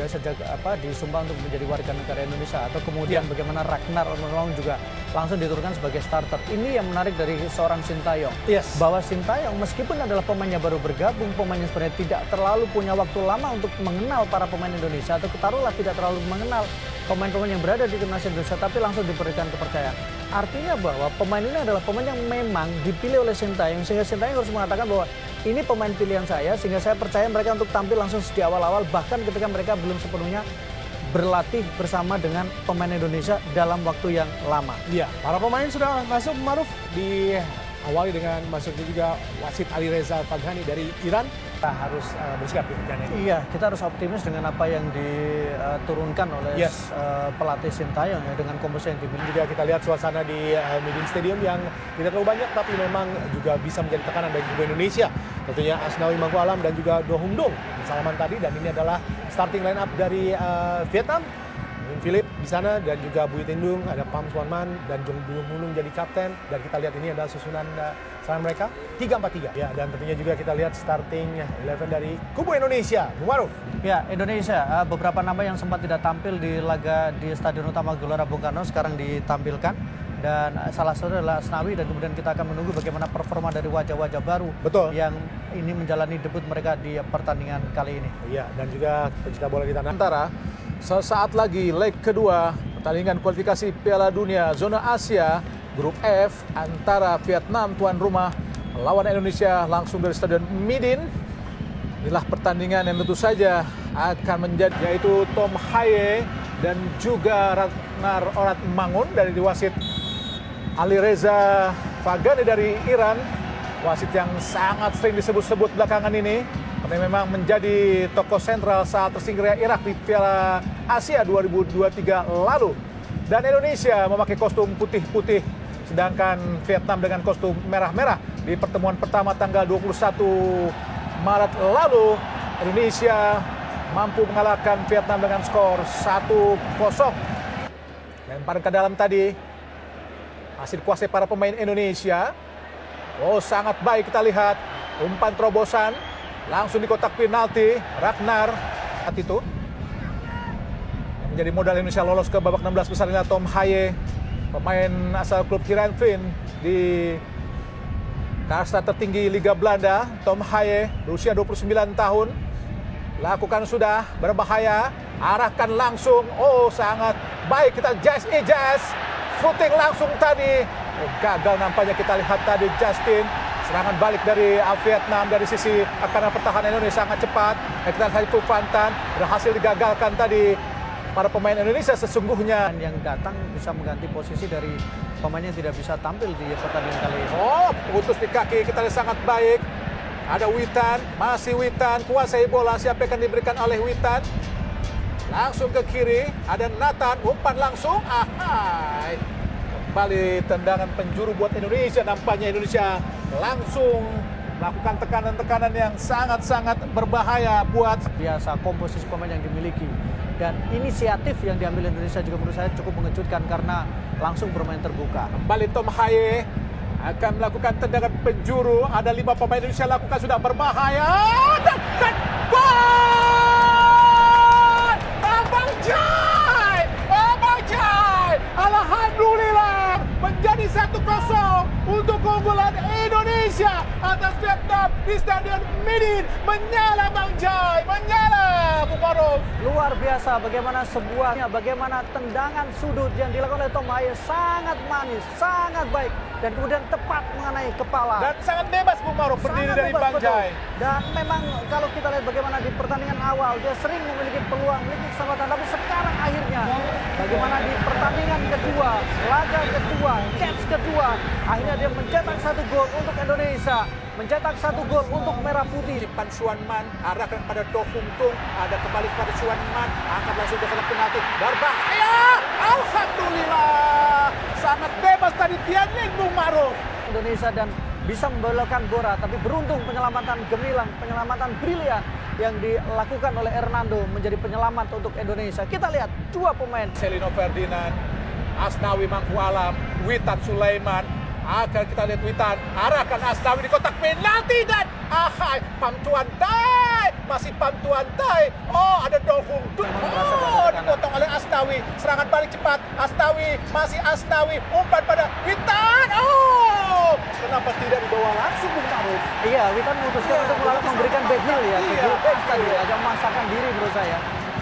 dia sejak disumpah untuk menjadi warga negara Indonesia, atau kemudian bagaimana Ragnar Ornelong juga langsung diturunkan sebagai starter. Ini yang menarik dari seorang Sintayong, bahwa Sintayong meskipun adalah pemainnya baru bergabung, pemainnya sebenarnya tidak terlalu punya waktu lama untuk mengenal para pemain Indonesia, atau ketaruhlah tidak terlalu mengenal pemain-pemain yang berada di timnas Indonesia, tapi langsung diberikan kepercayaan. Artinya bahwa pemain ini adalah pemain yang memang dipilih oleh Sintayong, sehingga Sintayong harus mengatakan bahwa ini pemain pilihan saya, sehingga saya percaya mereka untuk tampil langsung di awal-awal, bahkan ketika mereka belum sepenuhnya berlatih bersama dengan pemain Indonesia dalam waktu yang lama. Iya, para pemain sudah masuk, Maruf, diawali dengan masuknya juga wasit Alireza Faghani dari Iran. Kita harus bersikap di pertandingan ini. Iya, kita harus optimis dengan apa yang diturunkan oleh pelatih Sintayong ya, dengan komposisi yang dimiliki. Juga kita lihat suasana di Midin Stadium yang tidak terlalu banyak, tapi memang juga bisa menjadi tekanan bagi kubu Indonesia. Tentunya Asnawi Mangku Alam dan juga Do Hung Dong bersalaman tadi, dan ini adalah starting line up dari Vietnam. Philip di sana dan juga Bui Tindung, ada Pham Xuan Man dan Jong Bui Hulung jadi kapten, dan kita lihat ini adalah susunan serangan mereka 3-4-3 ya, dan tentunya juga kita lihat starting 11 dari kubu Indonesia. Bung Maruf. Ya, Indonesia beberapa nama yang sempat tidak tampil di laga di Stadion Utama Gelora Bung Karno sekarang ditampilkan, dan salah satu adalah Asnawi, dan kemudian kita akan menunggu bagaimana performa dari wajah-wajah baru yang ini menjalani debut mereka di pertandingan kali ini. Iya, dan juga pecinta bola kita antara sesaat lagi leg kedua pertandingan kualifikasi Piala Dunia zona Asia grup F antara Vietnam tuan rumah melawan Indonesia langsung dari Stadion Midin. Inilah pertandingan yang tentu saja akan menjadi, yaitu Tom Haye dan juga Ragnar Ornelong dari wasit Alireza Faghani dari Iran, wasit yang sangat sering disebut-sebut belakangan ini karena memang menjadi tokoh sentral saat tersingkirnya Irak di Piala Asia 2023 lalu. Dan Indonesia memakai kostum putih-putih, sedangkan Vietnam dengan kostum merah-merah. Di pertemuan pertama tanggal 21 Maret lalu, Indonesia mampu mengalahkan Vietnam dengan skor 1-0. Lempar ke dalam tadi, hasil kuasai para pemain Indonesia. Oh, sangat baik kita lihat. Umpan terobosan, langsung di kotak penalti. Ragnar itu menjadi modal Indonesia lolos ke babak 16 besar. Inilah Tom Haye, pemain asal klub Heerenveen di kasta tertinggi Liga Belanda. Tom Haye berusia 29 tahun. Lakukan sudah, berbahaya, arahkan langsung. Oh, sangat baik kita Jazz shooting langsung tadi. Oh, gagal nampaknya kita lihat tadi Justin. Serangan balik dari Vietnam dari sisi karena pertahanan Indonesia sangat cepat. Kita lihat itu Fantan berhasil digagalkan tadi para pemain Indonesia sesungguhnya. Yang datang bisa mengganti posisi dari pemain yang tidak bisa tampil di pertandingan kali ini. Oh, putus di kaki, kita lihat sangat baik. Ada Witan, masih Witan, kuasai bola, siapa yang akan diberikan oleh Witan. Langsung ke kiri, ada Nathan, umpan langsung. Ahai. Kembali tendangan penjuru buat Indonesia, nampaknya Indonesia langsung melakukan tekanan-tekanan yang sangat-sangat berbahaya buat biasa komposisi pemain yang dimiliki. Dan inisiatif yang diambil Indonesia juga menurut saya cukup mengejutkan karena langsung bermain terbuka. Kembali Tom Haye akan melakukan tendangan penjuru. Ada 5 pemain Indonesia lakukan sudah berbahaya. Dan gol! Abang Jai! Alhamdulillah menjadi 1-0 untuk keunggulan Indonesia atas Vietnam di Stadion Midin. Menyala Bang Jai, menyala Bung Maruf. Luar biasa bagaimana bagaimana tendangan sudut yang dilakukan oleh Tom Haye sangat manis, sangat baik, dan kemudian tepat mengenai kepala. Dan sangat bebas Bung Maruf berdiri dari Bang Jai. Dan memang kalau kita lihat bagaimana di pertandingan awal dia sering memiliki peluang, memiliki kesempatan, tapi sekarang akhirnya bagaimana di pertandingan kedua, laga kedua, catch kedua, akhirnya dia mencetak 1 gol untuk Indonesia, mencetak 1 gol untuk Merah Putih. Pham Xuan Man arahkan pada Do Hung Dong, ada kembali kepada Xuan Man, angkat langsung ke kotak penalti, berbahaya. Alhamdulillah, sangat bebas tadi Tian Lin Bung Maruf. Indonesia dan bisa membelokkan Bora, tapi beruntung penyelamatan gemilang, penyelamatan brilian yang dilakukan oleh Hernando menjadi penyelamat untuk Indonesia. Kita lihat 2 pemain. Selino Ferdinand, Asnawi Mangku Alam, Witan Sulaiman. Akan kita lihat Witan arahkan Asnawi di kotak penalti dan Pham Xuan masih Pantuan Tai. Oh, ada Do Hung Duk. Oh, dipotong oleh Asnawi. Serangan balik cepat. Asnawi, masih Asnawi. Umpan pada Witan. Oh, kenapa tidak dibawa langsung Bung Maruf? Iya, Witan memutuskan untuk memberikan back heel ya. Back tadi agak memaksakan diri menurut saya.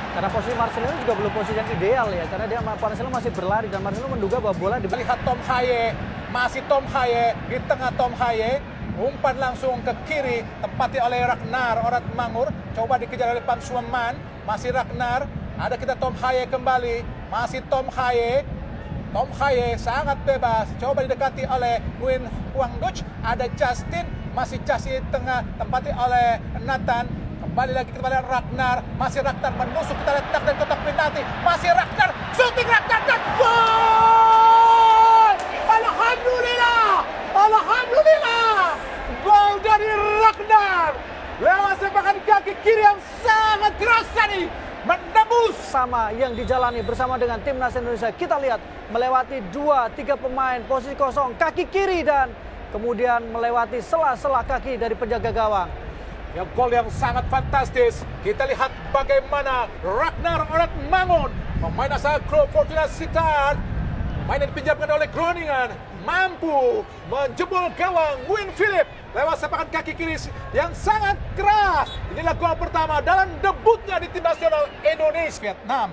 Karena posisi Marcelino juga belum posisi yang ideal ya. Karena dia Marcelino masih berlari dan Marcelino menduga bahwa bola Lihat Tom Haye. Masih Tom Haye. Di tengah Tom Haye. Umpan langsung ke kiri, tempati oleh Ragnar Orat Mangur. Coba dikejar oleh Pam Sueman. Masih Ragnar. Ada kita Tom Haye kembali. Masih Tom Haye. Tom Haye sangat bebas. Coba didekati oleh Nguyen Huang Duc. Ada Justin. Masih Justin tengah, tempati oleh Nathan. Kembali lagi kepada Ragnar. Masih Ragnar menusuk, kita letak dari kotak penalti. Masih Ragnar. Shooting Ragnar dan gol! Alhamdulillah! Alhamdulillah! Gol dari Ragnar lewat sepakan kaki kiri yang sangat keras tadi, menembus. Sama yang dijalani bersama dengan timnas Indonesia. Kita lihat melewati 2-3 pemain posisi kosong kaki kiri dan kemudian melewati sela-sela kaki dari penjaga gawang. Ya, gol yang sangat fantastis. Kita lihat bagaimana Ragnar Orat Mangun, pemain asal klub Fortuna Sittard, pemain yang dipinjamkan oleh Groningen, mampu menjebol gawang Nguyen Philip lewat sepakan kaki kiri yang sangat keras. Inilah gol pertama dalam debutnya di tim nasional Indonesia. Vietnam.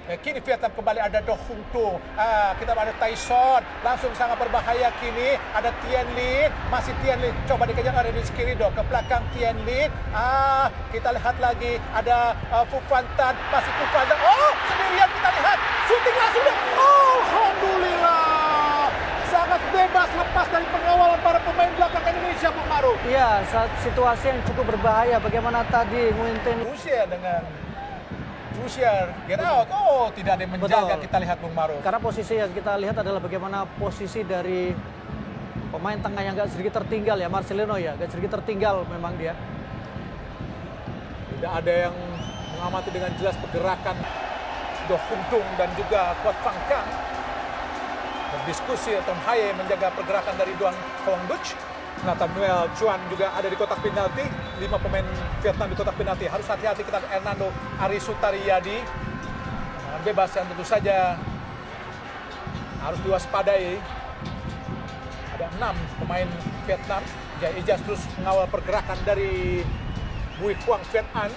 Kini Vietnam kembali ada Do Hung Tung. Kita ada Tyson. Langsung sangat berbahaya kini. Ada Tien Lin. Masih Tien Lin. Coba dikejar oleh Rizky Ridho. Ke belakang Tien Lin. Kita lihat lagi. Ada Phu Van Tan. Masih Phu Van Tan. Oh, sendirian kita lihat. Shooting langsung. Oh, alhamdulillah. Sangat bebas lepas dari pengawalan para pemain belakang Indonesia, Bung Maruf. Iya, saat situasi yang cukup berbahaya. Bagaimana tadi Nguyen Ten Rusia dengan Rusia get out. Oh, tidak ada yang menjaga. Betul. Kita lihat Bung Maruf. Karena posisi yang kita lihat adalah bagaimana posisi dari pemain tengah yang agak sedikit tertinggal ya, Marcelino ya, agak sedikit tertinggal memang dia. Tidak ada yang mengamati dengan jelas pergerakan Do Hung Tung dan juga Quat Phang Cang. Berdiskusi Tom Haye menjaga pergerakan dari Duan Huang Duc. Nathaniel Chuan juga ada di kotak penalti. 5 pemain Vietnam di kotak penalti. Harus hati-hati kita Hernando Arisutariadi. Bebas yang tentu saja harus diwaspadai. Ada 6 pemain Vietnam. Jai Ijaz terus mengawal pergerakan dari Bui Quang Viet An.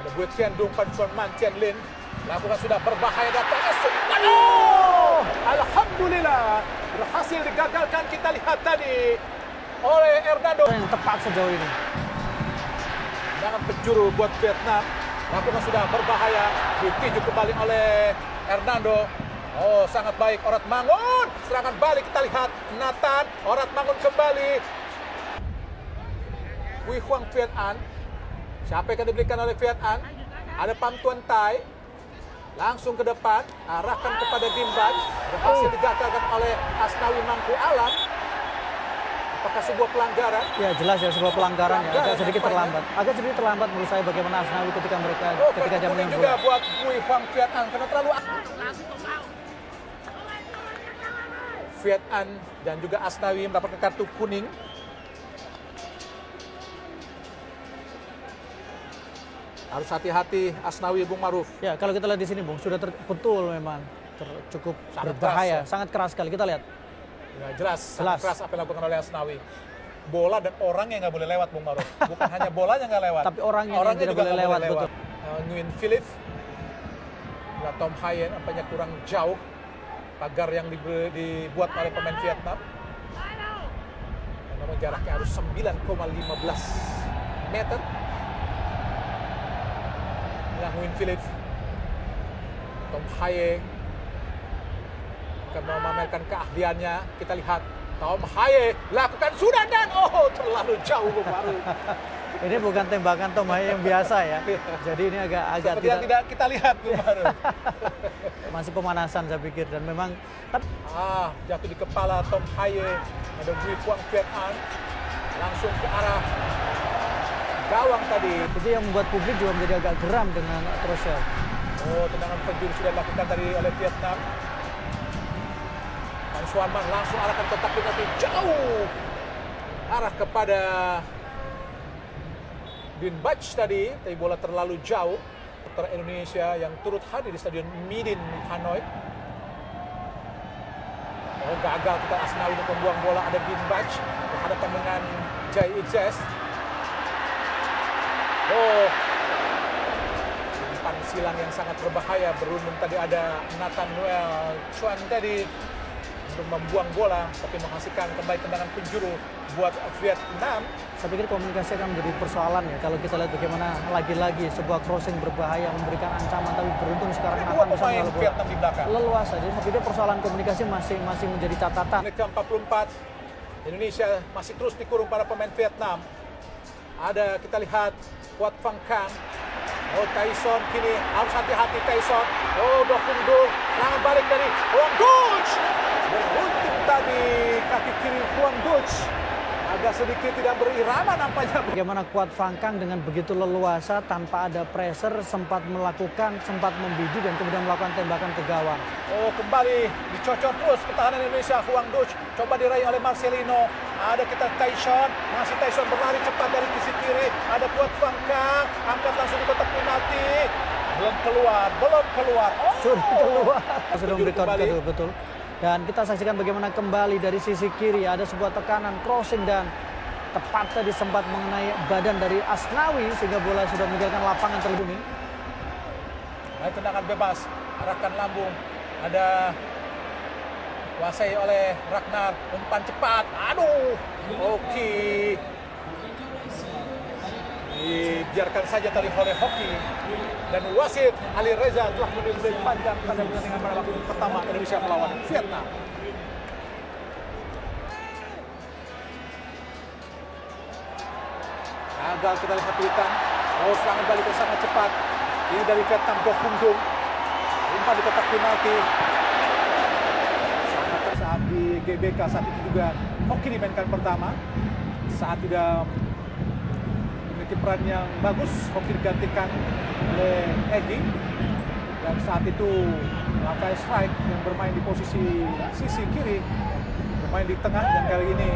Ada Bui Tien Dung, Van Chuan Man, Tien Lin. Lakukan sudah berbahaya datangnya. Oh, alhamdulillah berhasil digagalkan. Kita lihat tadi oleh Hernando. Yang tepat sejauh ini. Jangan penjuru buat Vietnam. Lakukan sudah berbahaya. Dituju kembali oleh Hernando. Oh, sangat baik Orat Mangun. Serangan balik kita lihat Nathan. Orat Mangun kembali. Bui Huang Viet An. Siapa yang akan diberikan oleh Viet An? Ada Pam Tuan Tai. Langsung ke depan, arahkan kepada Gimbaj. Berhasil digagalkan oleh Asnawi Mangku Alam. Apakah sebuah pelanggaran? Ya jelas ya sebuah pelanggaran ya, agak sedikit terlambat. Agak sedikit terlambat menurut saya bagaimana Asnawi ketika dia menembus. Juga buat Bui Huang Viet An karena terlalu Viet An dan juga Asnawi mendapatkan kartu kuning. Harus hati-hati Asnawi, Bung Maruf. Ya kalau kita lihat di sini Bung, sudah betul memang cukup Sangat berbahaya, keras, ya. sangat keras sekali. Kita lihat. Ya, jelas. Keras apa yang dilakukan oleh Asnawi. Bola dan orang yang nggak boleh lewat, Bung Maruf. Bukan hanya bolanya nggak lewat. Tapi orangnya tidak boleh lewat, betul. Nguyen Philip. Tom Haye nampaknya kurang jauh. Pagar yang dibuat oleh pemain Vietnam. Namun jaraknya harus 9,15 meter. Nguyen Philip, Tom Haye akan memamerkan keahliannya. Kita lihat Tom Haye lakukan sudah dan terlalu jauh baru. Ini bukan tembakan Tom Haye yang biasa ya. Jadi ini agak tidak kita lihat baru. Masih pemanasan saya pikir dan memang jatuh di kepala Tom Haye. Ada Bui Quang Viet An langsung ke arah gawang tadi. Itu yang membuat publik juga menjadi agak geram dengan Trossel. Tendangan penjuru sudah dilakukan tadi oleh Vietnam. Van Suarman langsung arahkan kotak penalti jauh. Arah kepada Din Bach tadi, tapi bola terlalu jauh. Supporter Indonesia yang turut hadir di Stadion Midin Hanoi. Oh, gagal kita Asnawi untuk membuang bola. Ada Din Bach berhadapan dengan Jai Izzes. Oh, umpan silang yang sangat berbahaya. Beruntung tadi ada Nathaniel Chuan tadi untuk membuang bola, tapi menghasilkan kembali tendangan penjuru buat Vietnam. Saya pikir komunikasi akan menjadi persoalan ya. Kalau kita lihat bagaimana lagi-lagi sebuah crossing berbahaya memberikan ancaman, tapi beruntung sekarang Nathan bisa mengalau bola Vietnam di belakang. leluasa. Jadi saya pikir persoalan komunikasi masih menjadi catatan. Menit ke-44, Indonesia masih terus dikurung para pemain Vietnam. Ada kita lihat Quat Van Kang. Oh, Tyson kini harus hati-hati Tyson. Oh, Dohundul, serangan balik dari Huang Duch. Beruntung tadi kaki kiri Huang Duch. Agak sedikit tidak berirama nampaknya. Bagaimana Quat Van Kang dengan begitu leluasa tanpa ada pressure sempat membidik dan kemudian melakukan tembakan ke gawang. Oh, kembali dicocok terus pertahanan Indonesia. Huang Duch coba diraih oleh Marcelino. Ada kita Tyson, masih Tyson berlari cepat dari sisi kiri. Ada Quat Van Kang, angkat langsung di kotak penalti. Belum keluar. Oh, Sudah keluar. Sudah memberikan kembali. betul. Dan kita saksikan bagaimana kembali dari sisi kiri ada sebuah tekanan crossing dan tepat tadi sempat mengenai badan dari Asnawi sehingga bola sudah meninggalkan lapangan terlebih dahulu. Nah, tendangan bebas, arahkan lambung. Ada kuasai oleh Ragnar, umpan cepat. Aduh, oke. Dibiarkan saja tadi oleh Hoki. Dan wasit Ali Reza telah memberi panjang pada pertandingan pada waktu pertama Indonesia melawan Vietnam. Gagal kita lihat Witan. Oh, serangan balik yang sangat cepat. Ini dari Vietnam, Goh Hung Dung. Umpan di kotak penalti. Sangat saat di GBK saat itu juga Hoki dimainkan pertama. Saat tidak memiliki peran yang bagus, Hoki digantikan oleh Egy. Dan saat itu Rafael Strike yang bermain di posisi sisi kiri bermain di tengah, dan kali ini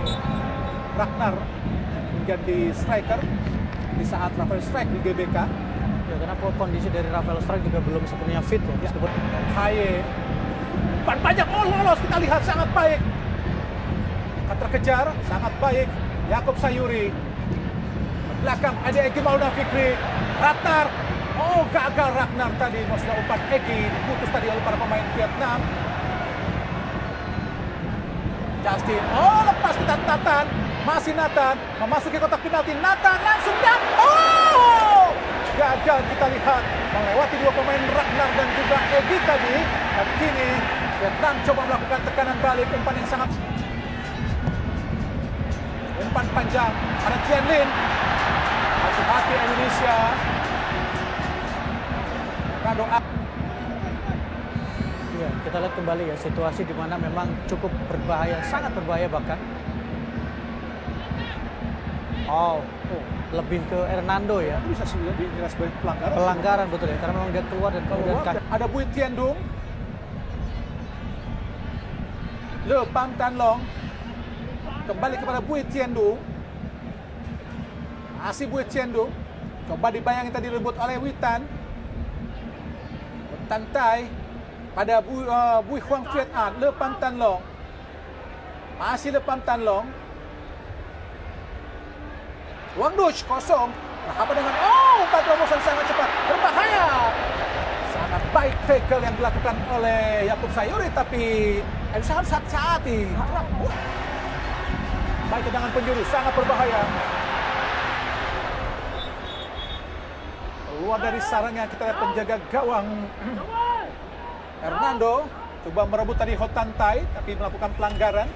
Ragnar menjadi striker di saat Rafael Strike di GBK. Ya, karena kondisi dari Rafael Strike juga belum sepenuhnya fit ya. Meskipun Haye umpan panjang, oh lolos, kita lihat sangat baik. Akan terkejar, sangat baik. Yaakob Sayuri. Belakang ada Egy Maulana Fikri. Ragnar. Oh, gagal Ragnar tadi. Maksudnya umpan Egy diputus tadi oleh para pemain Vietnam. Justin. Oh, lepas kita Nathan. Masih Nathan. Memasuki kotak penalti. Nathan langsung dan oh! Gagal kita lihat. Melewati dua pemain Ragnar dan juga Egy tadi. Dan kini Vietnam coba melakukan tekanan balik. Umpan yang sangat... Umpan panjang. Ada Tian Lin. Hati-hati Indonesia. ya, kita lihat kembali ya situasi di mana memang cukup berbahaya, sangat berbahaya bahkan. Oh, lebih ke Hernando ya. Bisa sih dinilai sebagai pelanggaran. Pelanggaran betul ya, karena memang dia keluar dan kemudian Ada Bui Tian Dung. Le Pam Tan Long. Kembali kepada Bui Tian Dung. Masih Bui Tian Dung. Coba dibayangin tadi rebut oleh Witan. Tantai pada Bui Huang Viet An. Le Pam Tan Long. Masih Le Pam Tan Long. Huang Duch kosong. Apa dengan umpan terobosan sangat cepat, berbahaya. Sangat baik tackle yang dilakukan oleh Yaakob Sayuri, tapi harus hati-hati. Baik tendangan penjuru, sangat berbahaya. Keluar dari sarangnya, kita lihat penjaga gawang Hernando coba merebut tadi Hotantai, tapi melakukan pelanggaran.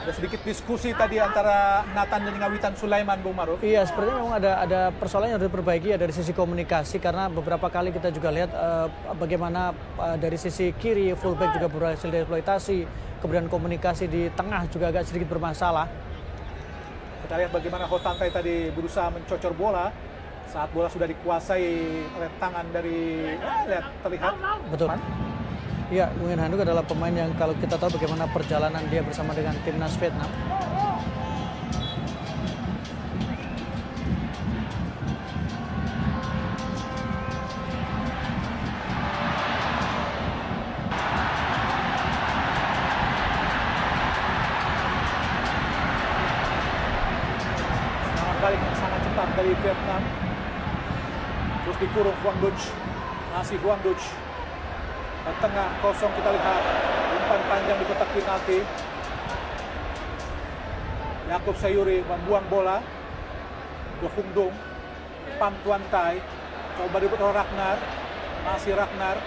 Ada sedikit diskusi tadi antara Nathan dan Witan Sulaiman, Bung Maruf. Iya, sepertinya memang ada persoalan yang harus diperbaiki ya dari sisi komunikasi, karena beberapa kali kita juga lihat bagaimana dari sisi kiri fullback juga berhasil dieksploitasi, kemudian komunikasi di tengah juga agak sedikit bermasalah. Kita lihat bagaimana Hotantai tadi berusaha mencocor bola saat bola sudah dikuasai oleh tangan dari terlihat. Betul. Ya, Nguyen Han Duc adalah pemain yang kalau kita tahu bagaimana perjalanan dia bersama dengan timnas Vietnam. balik yang sangat cepat dari Vietnam. Terus dikurung Huang Duch. Masih Huang Duch. Ke tengah kosong kita lihat. Umpan panjang di kotak penalti. Yaakob Sayuri membuang bola. Do Hung Dong. Pham Tuan Tai. Coba direbut oleh Ragnar. Masih Ragnar.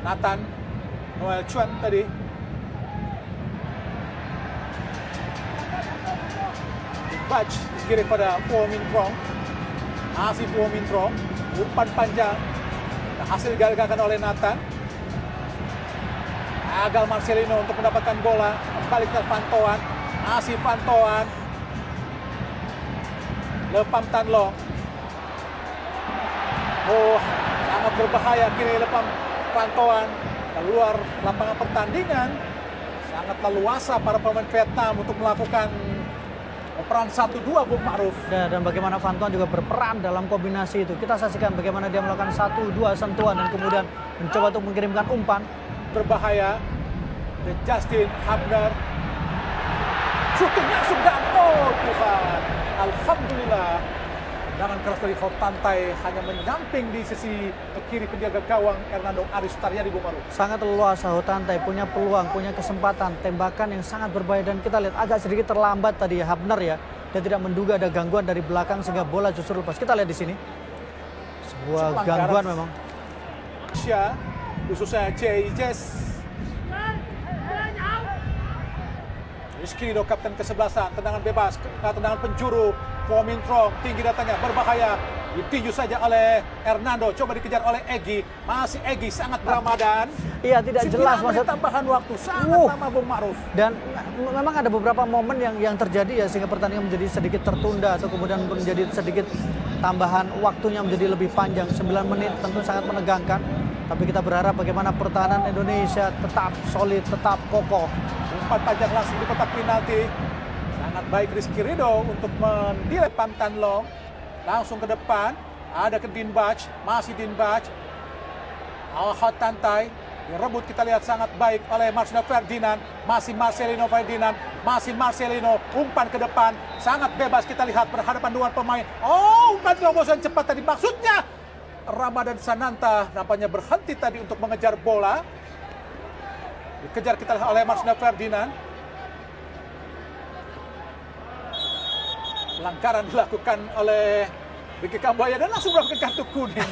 Nathan Noel Chuan tadi. Baj kiri pada Puo Min Trong. Masih Puo Min Trong. Umpan panjang. Hasil digagalkan oleh Nathan. Gagal Marcelino untuk mendapatkan bola. Kembali ke pantauan. Masih pantauan. Le Pham Tan Long. Oh, sangat berbahaya kiri Le Pham pantauan. Keluar lapangan pertandingan. Sangat leluasa para pemain Vietnam untuk melakukan peran 1-2 Bung Ma'ruf. Dan bagaimana Van Tuan juga berperan dalam kombinasi itu. Kita saksikan bagaimana dia melakukan 1-2 sentuhan dan kemudian mencoba untuk mengirimkan umpan. Berbahaya. Dan Justin Hubner. Shooting langsung dan oh Tuhan. Alhamdulillah. Tendangan keras dari Ho Tan Tai hanya menyamping di sisi kiri penjaga gawang Hernando Aris Taryadi Bung Ma'ruf. Sangat leluasa Ho Tan Tai, punya peluang, punya kesempatan, tembakan yang sangat berbahaya. Dan kita lihat agak sedikit terlambat tadi ya Hubner ya. Dia tidak menduga ada gangguan dari belakang sehingga bola justru lepas. Kita lihat di sini. Sebuah gangguan memang. Asia, khususnya JJS. Rizky Do kapten ke-11, tendangan bebas, tendangan penjuru, Puo Min Trong, tinggi datanya, berbahaya, ditinju saja oleh Hernando, coba dikejar oleh Egy, masih Egy sangat Ramadan. Iya, tidak jelas maksud tambahan waktu, sangat lama Bung Ma'ruf. Dan memang ada beberapa momen yang terjadi ya sehingga pertandingan menjadi sedikit tertunda atau kemudian menjadi sedikit tambahan waktunya menjadi lebih panjang. 9 menit tentu sangat menegangkan. Tapi kita berharap bagaimana pertahanan Indonesia tetap solid, tetap kokoh. Umpan panjang langsung di kotak penalti. Sangat baik Rizky Ridho untuk mendelay Pham Tan Long. Langsung ke depan. Ada ke Din Bach. Masih Din Bach. Ho Tan Tai. Direbut kita lihat sangat baik oleh Marcelino Ferdinand. Masih Marcelino Ferdinand. Masih Marcelino. Umpan ke depan. Sangat bebas kita lihat berhadapan dengan pemain. Oh, umpan terobosan cepat tadi. Maksudnya Ramadan Sananta nampaknya berhenti tadi untuk mengejar bola. Dikejar kita oleh Marcelino Ferdinand. Pelanggaran dilakukan oleh Ricky Kambuaya dan langsung mendapatkan kartu kuning.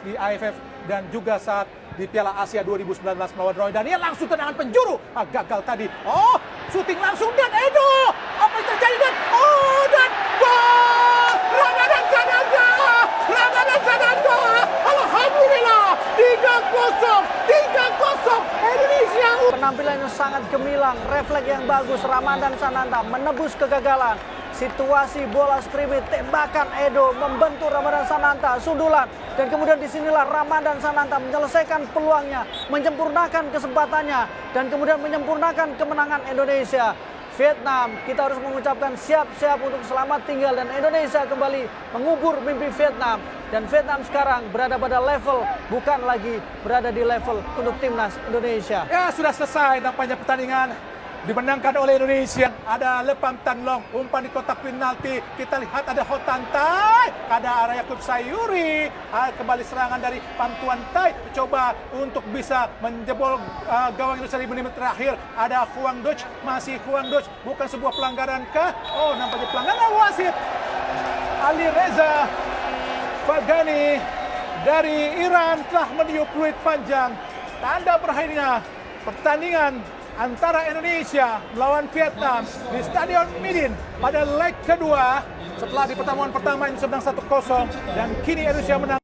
Di AFF dan juga saat di Piala Asia 2019 melawan Roy Daniel langsung tendangan penjuru. Gagal tadi. Oh, syuting langsung dan Edo. Apa yang terjadi dan oh dan gol! Ramadan Sananta! Ramadan Sananta! Alhamdulillah 3-0 Indonesia. Penampilan yang sangat gemilang, refleks yang bagus Ramadan Sananta menebus kegagalan. Situasi bola skrimmit, tembakan Edo membentuk Ramadan Sananta, sundulan. Dan kemudian disinilah Ramadan Sananta menyelesaikan peluangnya, menyempurnakan kesempatannya. Dan kemudian menyempurnakan kemenangan Indonesia. Vietnam, kita harus mengucapkan siap-siap untuk selamat tinggal. Dan Indonesia kembali mengubur mimpi Vietnam. Dan Vietnam sekarang berada pada level, bukan lagi berada di level untuk timnas Indonesia. Ya, sudah selesai nampaknya pertandingan. Dimenangkan oleh Indonesia. Ada Le Pham Tan Long, umpan di kotak penalti. Kita lihat ada Ho Tan Tai, ada Yaakob Sayuri. Kembali serangan dari Pham Tuan Tai. Coba untuk bisa menjebol gawang Indonesia di menit terakhir. Ada Huang Duch, masih Huang Duch. Bukan sebuah pelanggaran kah? Oh, nampaknya pelanggaran wasit. Ali Reza Fagani dari Iran telah meniup peluit panjang. Tanda berakhirnya pertandingan antara Indonesia melawan Vietnam di Stadion Midin pada leg kedua setelah di pertemuan pertama Indonesia menang 1-0 dan kini Indonesia menang